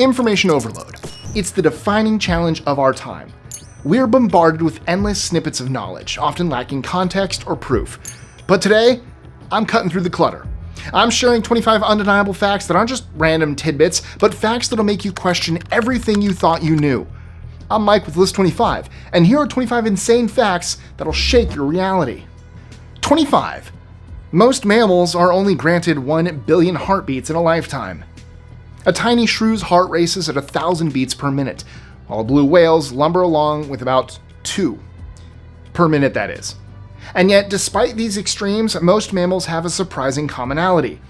Information overload. It's the defining challenge of our time. We're bombarded with endless snippets of knowledge, often lacking context or proof. But today, I'm cutting through the clutter. I'm sharing 25 undeniable facts that aren't just random tidbits, but facts that'll make you question everything you thought you knew. I'm Mike with List 25, and here are 25 insane facts that'll shake your reality. 25. Most mammals are only granted 1 billion heartbeats in a lifetime. A tiny shrew's heart races at 1,000 beats per minute, while blue whales lumber along with about 2 per minute, that is. And yet, despite these extremes, most mammals have a surprising commonality,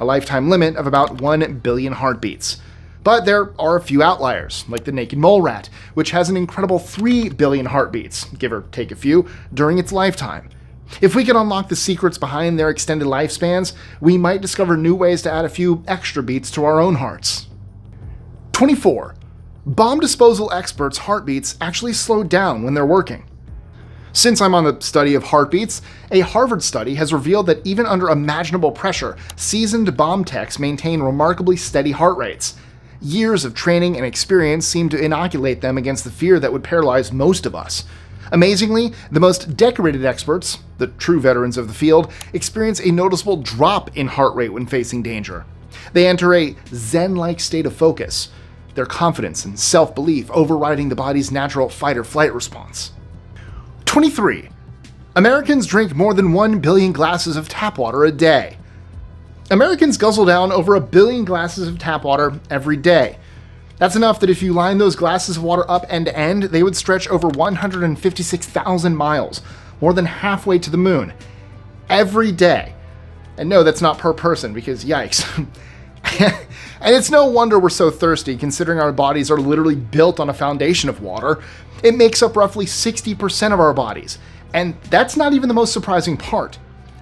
a lifetime limit of about 1 billion heartbeats. But there are a few outliers, like the naked mole rat, which has an incredible 3 billion heartbeats, give or take a few, during its lifetime. If we could unlock the secrets behind their extended lifespans, we might discover new ways to add a few extra beats to our own hearts. 24. Bomb disposal experts' heartbeats actually slow down when they're working. Since I'm on the study of heartbeats, a Harvard study has revealed that even under imaginable pressure, seasoned bomb techs maintain remarkably steady heart rates. Years of training and experience seem to inoculate them against the fear that would paralyze most of us. Amazingly, the most decorated experts, the true veterans of the field, experience a noticeable drop in heart rate when facing danger. They enter a zen-like state of focus, their confidence and self-belief overriding the body's natural fight-or-flight response. 23. Americans drink more than 1 billion glasses of tap water a day. Americans guzzle down over 1 billion glasses of tap water every day. That's enough that if you line those glasses of water up end to end, they would stretch over 156,000 miles, more than halfway to the moon, every day. And no, that's not per person, because yikes. And it's no wonder we're so thirsty, considering our bodies are literally built on a foundation of water. It makes up roughly 60% of our bodies. And that's not even the most surprising part.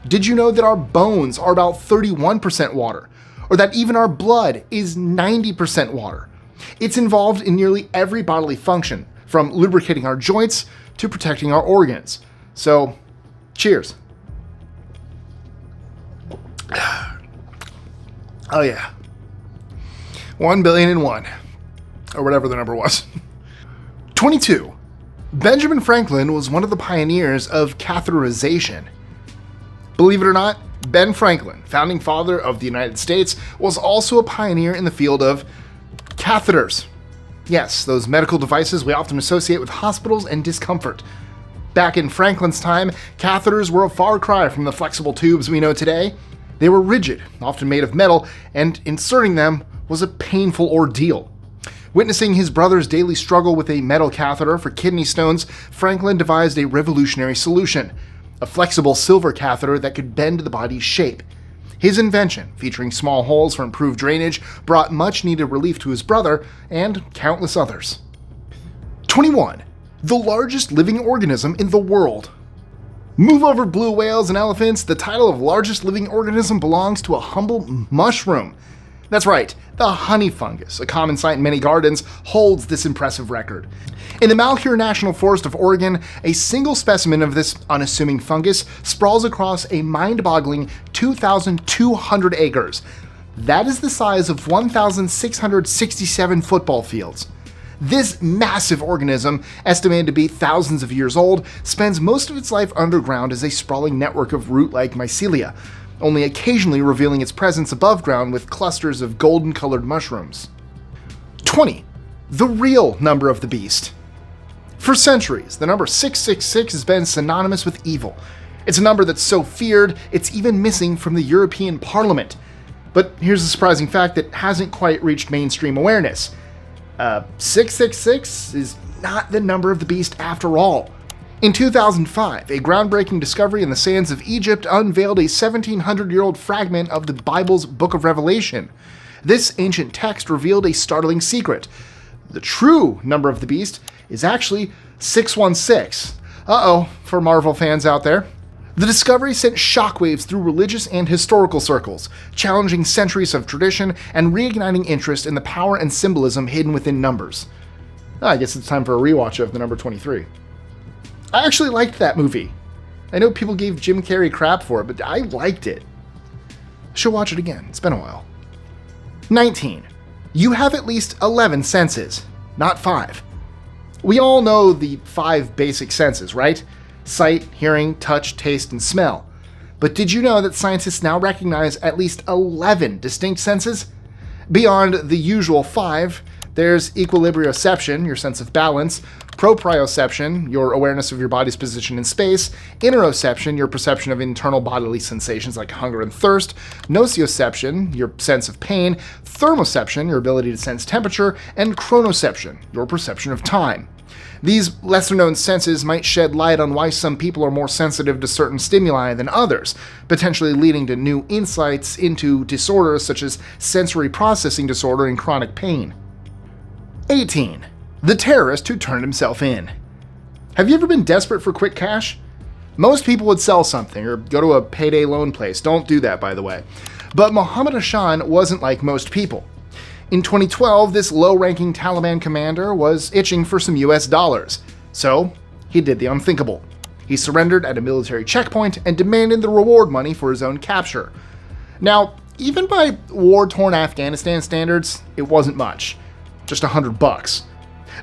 Did you know that our bones are about 31% water? Or that even our blood is 90% water? It's involved in nearly every bodily function, from lubricating our joints to protecting our organs. So, cheers. Oh yeah. 1 billion and 1. Or whatever the number was. 22. Benjamin Franklin was one of the pioneers of catheterization. Believe it or not, Ben Franklin, founding father of the United States, was also a pioneer in the field of catheters. Yes, those medical devices we often associate with hospitals and discomfort. Back in Franklin's time, catheters were a far cry from the flexible tubes we know today. They were rigid, often made of metal, and inserting them was a painful ordeal. Witnessing his brother's daily struggle with a metal catheter for kidney stones, Franklin devised a revolutionary solution: a flexible silver catheter that could bend the body's shape. His invention, featuring small holes for improved drainage, brought much-needed relief to his brother and countless others. 21. The largest living organism in the world. Move over blue whales and elephants, the title of largest living organism belongs to a humble mushroom. That's right, the honey fungus, a common sight in many gardens, holds this impressive record. In the Malheur National Forest of Oregon, a single specimen of this unassuming fungus sprawls across a mind-boggling 2,200 acres. That is the size of 1,667 football fields. This massive organism, estimated to be thousands of years old, spends most of its life underground as a sprawling network of root-like mycelia, only occasionally revealing its presence above ground with clusters of golden-colored mushrooms. 20. The real number of the beast. For centuries, the number 666 has been synonymous with evil. It's a number that's so feared, it's even missing from the European Parliament. But here's the surprising fact that hasn't quite reached mainstream awareness. 666 is not the number of the beast after all. In 2005, a groundbreaking discovery in the sands of Egypt unveiled a 1,700-year-old fragment of the Bible's Book of Revelation. This ancient text revealed a startling secret. The true number of the beast is actually 616. Uh-oh, for Marvel fans out there. The discovery sent shockwaves through religious and historical circles, challenging centuries of tradition and reigniting interest in the power and symbolism hidden within numbers. I guess it's time for a rewatch of the number 23. I actually liked that movie. I know people gave Jim Carrey crap for it, but I liked it. Should watch it again. It's been a while. 19. You have at least 11 senses, not 5. We all know the 5 basic senses, right? Sight, hearing, touch, taste, and smell. But did you know that scientists now recognize at least 11 distinct senses? Beyond the usual 5, there's equilibrioception, your sense of balance, proprioception, your awareness of your body's position in space, interoception, your perception of internal bodily sensations like hunger and thirst, nocioception, your sense of pain, thermoception, your ability to sense temperature, and chronoception, your perception of time. These lesser-known senses might shed light on why some people are more sensitive to certain stimuli than others, potentially leading to new insights into disorders such as sensory processing disorder and chronic pain. 18. The terrorist who turned himself in. Have you ever been desperate for quick cash? Most people would sell something or go to a payday loan place. Don't do that, by the way. But Mohammed Hassan wasn't like most people. In 2012, this low-ranking Taliban commander was itching for some US dollars. So, he did the unthinkable. He surrendered at a military checkpoint and demanded the reward money for his own capture. Now, even by war-torn Afghanistan standards, it wasn't much. Just $100.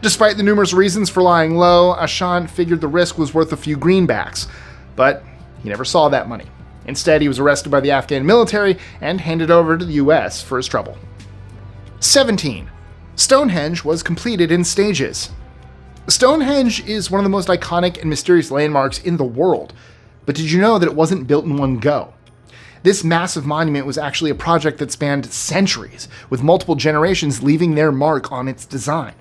Despite the numerous reasons for lying low, Hassan figured the risk was worth a few greenbacks. But he never saw that money. Instead, he was arrested by the Afghan military and handed over to the US for his trouble. 17. Stonehenge was completed in stages. Stonehenge is one of the most iconic and mysterious landmarks in the world, but did you know that it wasn't built in one go? This massive monument was actually a project that spanned centuries, with multiple generations leaving their mark on its design.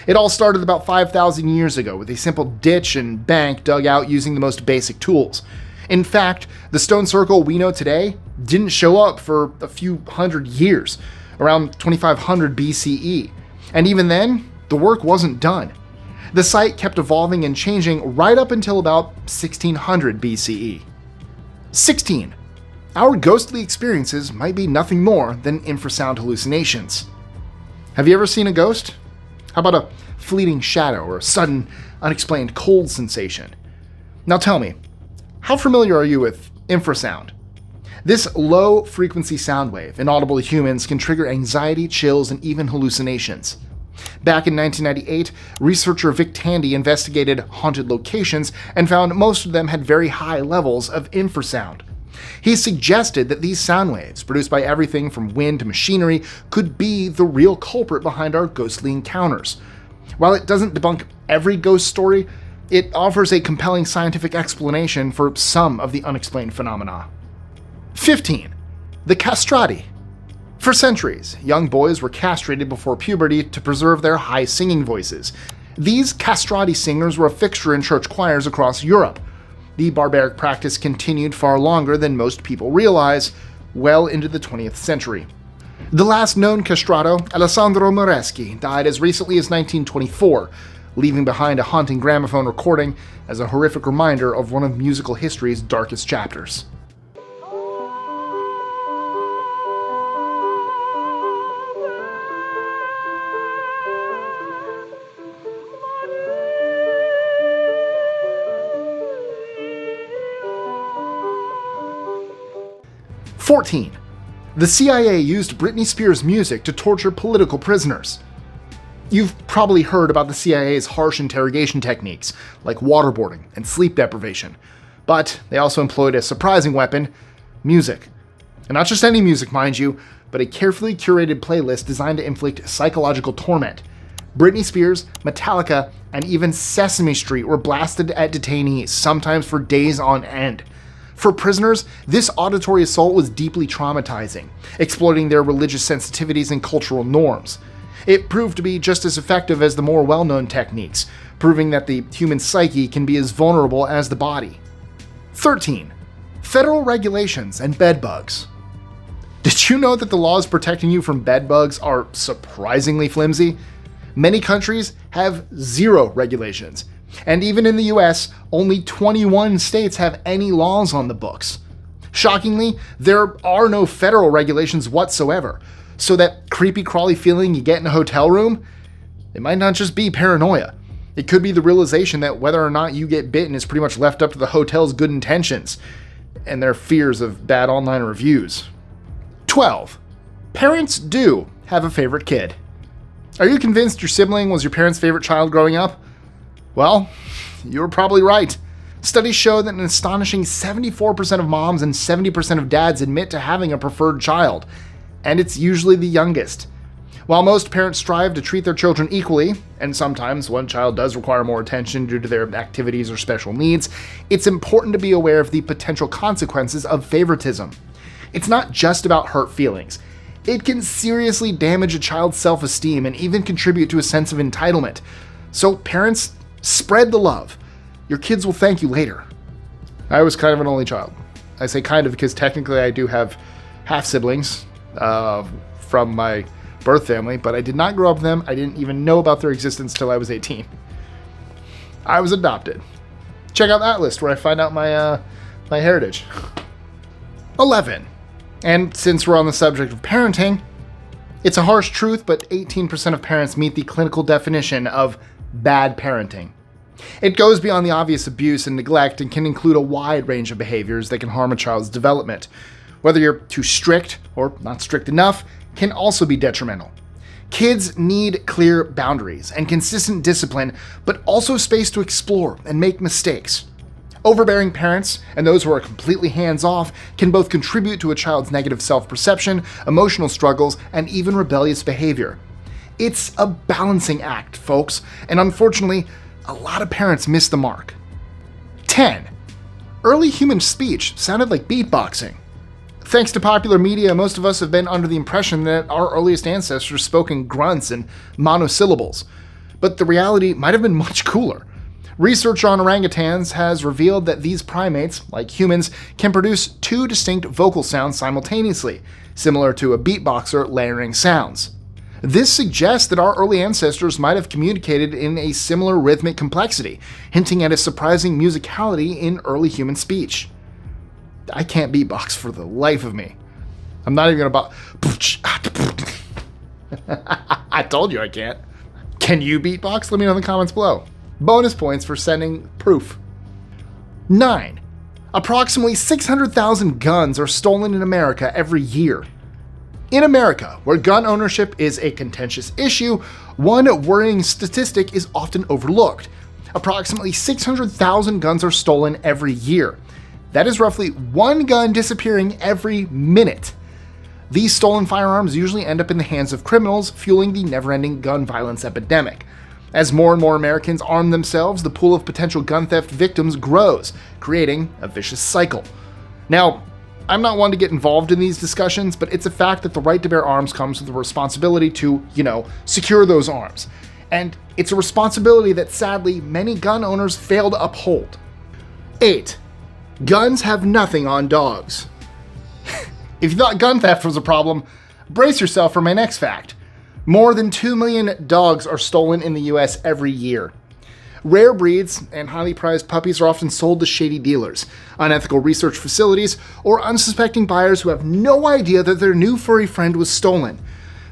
It all started about 5,000 years ago with a simple ditch and bank dug out using the most basic tools. In fact, the stone circle we know today didn't show up for a few hundred years, around 2500 BCE. And even then, the work wasn't done. The site kept evolving and changing right up until about 1600 BCE. 16. Our ghostly experiences might be nothing more than infrasound hallucinations. Have you ever seen a ghost? How about a fleeting shadow or a sudden, unexplained cold sensation? Now tell me, how familiar are you with infrasound? This low-frequency sound wave, inaudible to humans, can trigger anxiety, chills, and even hallucinations. Back in 1998, researcher Vic Tandy investigated haunted locations and found most of them had very high levels of infrasound. He suggested that these sound waves, produced by everything from wind to machinery, could be the real culprit behind our ghostly encounters. While it doesn't debunk every ghost story, it offers a compelling scientific explanation for some of the unexplained phenomena. 15. The Castrati. For centuries, young boys were castrated before puberty to preserve their high singing voices. These castrati singers were a fixture in church choirs across Europe. The barbaric practice continued far longer than most people realize, well into the 20th century. The last known castrato, Alessandro Moreschi, died as recently as 1924, leaving behind a haunting gramophone recording as a horrific reminder of one of musical history's darkest chapters. 14. The CIA used Britney Spears' music to torture political prisoners. You've probably heard about the CIA's harsh interrogation techniques, like waterboarding and sleep deprivation. But they also employed a surprising weapon, music. And not just any music, mind you, but a carefully curated playlist designed to inflict psychological torment. Britney Spears, Metallica, and even Sesame Street were blasted at detainees, sometimes for days on end. For prisoners, this auditory assault was deeply traumatizing, exploiting their religious sensitivities and cultural norms. It proved to be just as effective as the more well-known techniques, proving that the human psyche can be as vulnerable as the body. 13. Federal regulations and bedbugs. Did you know that the laws protecting you from bedbugs are surprisingly flimsy? Many countries have zero regulations. And even in the US, only 21 states have any laws on the books. Shockingly, there are no federal regulations whatsoever, so that creepy crawly feeling you get in a hotel room, it might not just be paranoia. It could be the realization that whether or not you get bitten is pretty much left up to the hotel's good intentions and their fears of bad online reviews. 12. Parents do, have a favorite kid. Are you convinced your sibling was your parents' favorite child growing up? Well, you were probably right. Studies show that an astonishing 74% of moms and 70% of dads admit to having a preferred child, and it's usually the youngest. While most parents strive to treat their children equally, and sometimes one child does require more attention due to their activities or special needs, it's important to be aware of the potential consequences of favoritism. It's not just about hurt feelings. It can seriously damage a child's self-esteem and even contribute to a sense of entitlement. So parents, spread the love. Your kids will thank you later. I was kind of an only child. I say kind of because technically I do have half-siblings from my birth family, but I did not grow up with them. I didn't even know about their existence till I was 18. I was adopted. Check out that list where I find out my heritage. 11. And since we're on the subject of parenting, it's a harsh truth, but 18% of parents meet the clinical definition of bad parenting. It goes beyond the obvious abuse and neglect and can include a wide range of behaviors that can harm a child's development. Whether you're too strict or not strict enough can also be detrimental. Kids need clear boundaries and consistent discipline, but also space to explore and make mistakes. Overbearing parents and those who are completely hands-off can both contribute to a child's negative self-perception, emotional struggles, and even rebellious behavior. It's a balancing act, folks, and unfortunately, a lot of parents miss the mark. 10. Early human speech sounded like beatboxing. Thanks to popular media, most of us have been under the impression that our earliest ancestors spoke in grunts and monosyllables. But the reality might have been much cooler. Research on orangutans has revealed that these primates, like humans, can produce two distinct vocal sounds simultaneously, similar to a beatboxer layering sounds. This suggests that our early ancestors might have communicated in a similar rhythmic complexity, hinting at a surprising musicality in early human speech. I can't beatbox for the life of me. I'm not even gonna I told you I can't. Can you beatbox? Let me know in the comments below. Bonus points for sending proof. 9. Approximately 600,000 guns are stolen in America every year. In America, where gun ownership is a contentious issue, one worrying statistic is often overlooked. Approximately 600,000 guns are stolen every year. That is roughly one gun disappearing every minute. These stolen firearms usually end up in the hands of criminals, fueling the never-ending gun violence epidemic. As more and more Americans arm themselves, the pool of potential gun theft victims grows, creating a vicious cycle. Now, I'm not one to get involved in these discussions, but it's a fact that the right to bear arms comes with the responsibility to, secure those arms. And it's a responsibility that sadly many gun owners fail to uphold. 8. Guns have nothing on dogs. If you thought gun theft was a problem, brace yourself for my next fact. More than 2 million dogs are stolen in the US every year. Rare breeds and highly prized puppies are often sold to shady dealers, unethical research facilities, or unsuspecting buyers who have no idea that their new furry friend was stolen.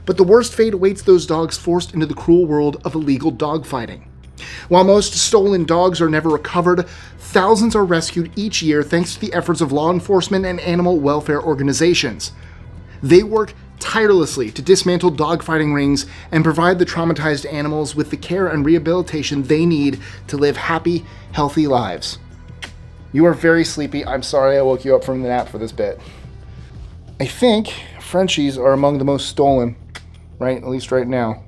But the worst fate awaits those dogs forced into the cruel world of illegal dogfighting. While most stolen dogs are never recovered, thousands are rescued each year thanks to the efforts of law enforcement and animal welfare organizations. They work tirelessly to dismantle dogfighting rings and provide the traumatized animals with the care and rehabilitation they need to live happy, healthy lives. You are very sleepy. I'm sorry I woke you up from the nap for this bit. I think Frenchies are among the most stolen, right? At least right now.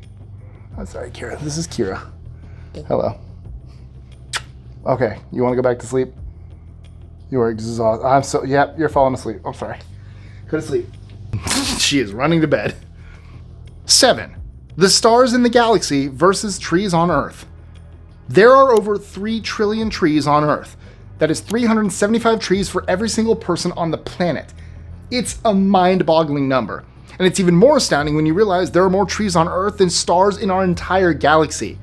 I'm sorry, Kira. This is Kira. Hello. Okay, you want to go back to sleep? You are exhausted. Yep, you're falling asleep. I'm sorry. Go to sleep. She is running to bed. 7. The stars in the galaxy versus trees on Earth. There are over 3 trillion trees on Earth. That is 375 trees for every single person on the planet. It's a mind-boggling number. And it's even more astounding when you realize there are more trees on Earth than stars in our entire galaxy.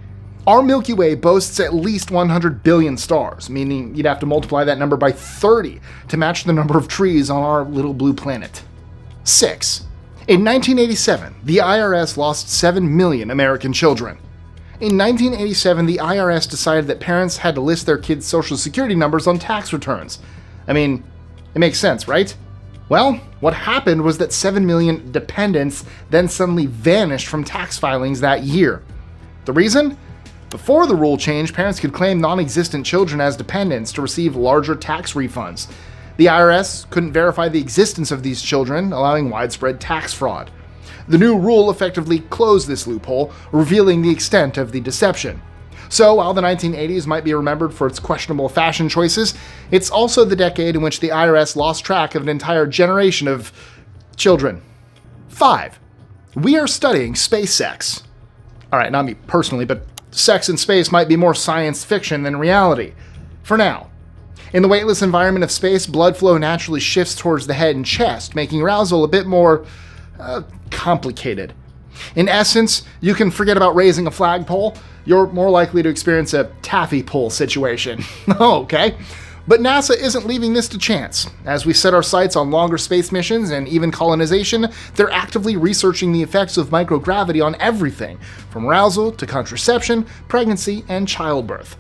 Our Milky Way boasts at least 100 billion stars, meaning you'd have to multiply that number by 30 to match the number of trees on our little blue planet. 6. In 1987, the IRS lost 7 million American children. In 1987, the IRS decided that parents had to list their kids' social security numbers on tax returns. I mean, it makes sense, right? Well, what happened was that 7 million dependents then suddenly vanished from tax filings that year. The reason? Before the rule change, parents could claim non-existent children as dependents to receive larger tax refunds. The IRS couldn't verify the existence of these children, allowing widespread tax fraud. The new rule effectively closed this loophole, revealing the extent of the deception. So, while the 1980s might be remembered for its questionable fashion choices, it's also the decade in which the IRS lost track of an entire generation of children. 5. We are studying space sex. Alright, not me personally, but sex in space might be more science fiction than reality. For now. In the weightless environment of space, blood flow naturally shifts towards the head and chest, making arousal a bit more complicated. In essence, you can forget about raising a flagpole. You're more likely to experience a taffy pull situation. Okay. But NASA isn't leaving this to chance. As we set our sights on longer space missions and even colonization, they're actively researching the effects of microgravity on everything, from arousal to contraception, pregnancy, and childbirth.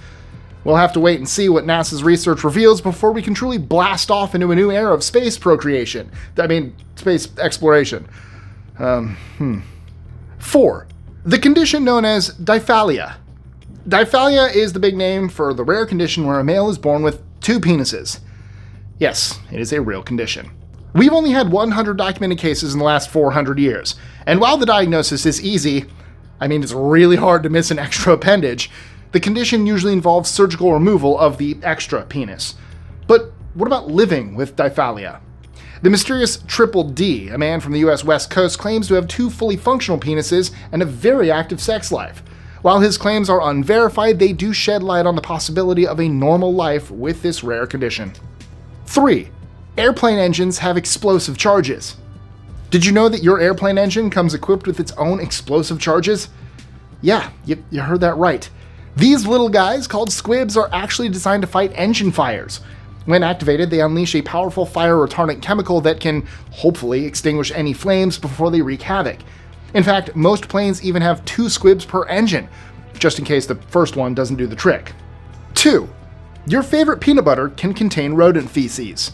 We'll have to wait and see what NASA's research reveals before we can truly blast off into a new era of space procreation. Space exploration. 4. The condition known as Diphallia. Diphallia is the big name for the rare condition where a male is born with 2 penises. Yes, it is a real condition. We've only had 100 documented cases in the last 400 years, and while the diagnosis is easy, it's really hard to miss an extra appendage, the condition usually involves surgical removal of the extra penis. But what about living with Diphallia? The mysterious Triple D, a man from the US West Coast, claims to have 2 fully functional penises and a very active sex life. While his claims are unverified, they do shed light on the possibility of a normal life with this rare condition. 3. Airplane engines have explosive charges. Did you know that your airplane engine comes equipped with its own explosive charges? Yeah, you heard that right. These little guys, called squibs, are actually designed to fight engine fires. When activated, they unleash a powerful fire retardant chemical that can hopefully extinguish any flames before they wreak havoc. In fact, most planes even have 2 squibs per engine, just in case the first one doesn't do the trick. 2. Your favorite peanut butter can contain rodent feces.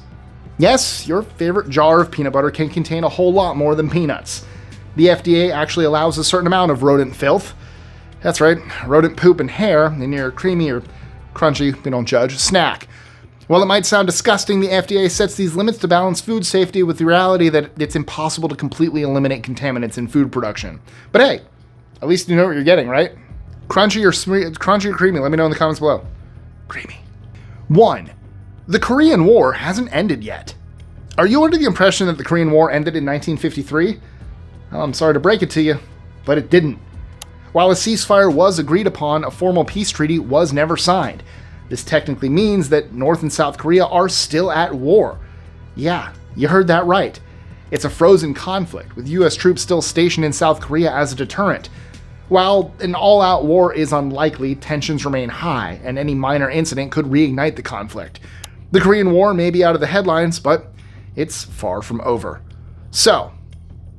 Yes, your favorite jar of peanut butter can contain a whole lot more than peanuts. The FDA actually allows a certain amount of rodent filth. That's right, rodent poop and hair in your creamy or crunchy, we don't judge, snack. While it might sound disgusting, the FDA sets these limits to balance food safety with the reality that it's impossible to completely eliminate contaminants in food production. But hey, at least you know what you're getting, right? Crunchy or creamy? Let me know in the comments below. Creamy. 1. The Korean War hasn't ended yet. Are you under the impression that the Korean War ended in 1953? Well, I'm sorry to break it to you, but it didn't. While a ceasefire was agreed upon, a formal peace treaty was never signed. This technically means that North and South Korea are still at war. Yeah, you heard that right. It's a frozen conflict, with US troops still stationed in South Korea as a deterrent. While an all-out war is unlikely, tensions remain high, and any minor incident could reignite the conflict. The Korean War may be out of the headlines, but it's far from over. So,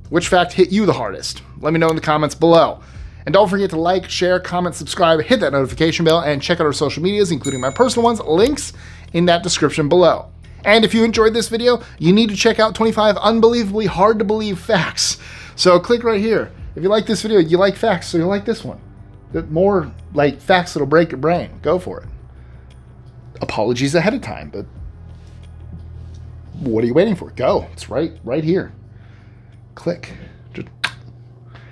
which fact hit you the hardest? Let me know in the comments below. And don't forget to like, share, comment, subscribe, hit that notification bell, and check out our social medias, including my personal ones, links in that description below. And if you enjoyed this video, you need to check out 25 unbelievably hard to believe facts. So click right here. If you like this video, you like facts, so you like this one. More like facts that'll break your brain. Go for it. Apologies ahead of time, but what are you waiting for? Go. It's right here. Click.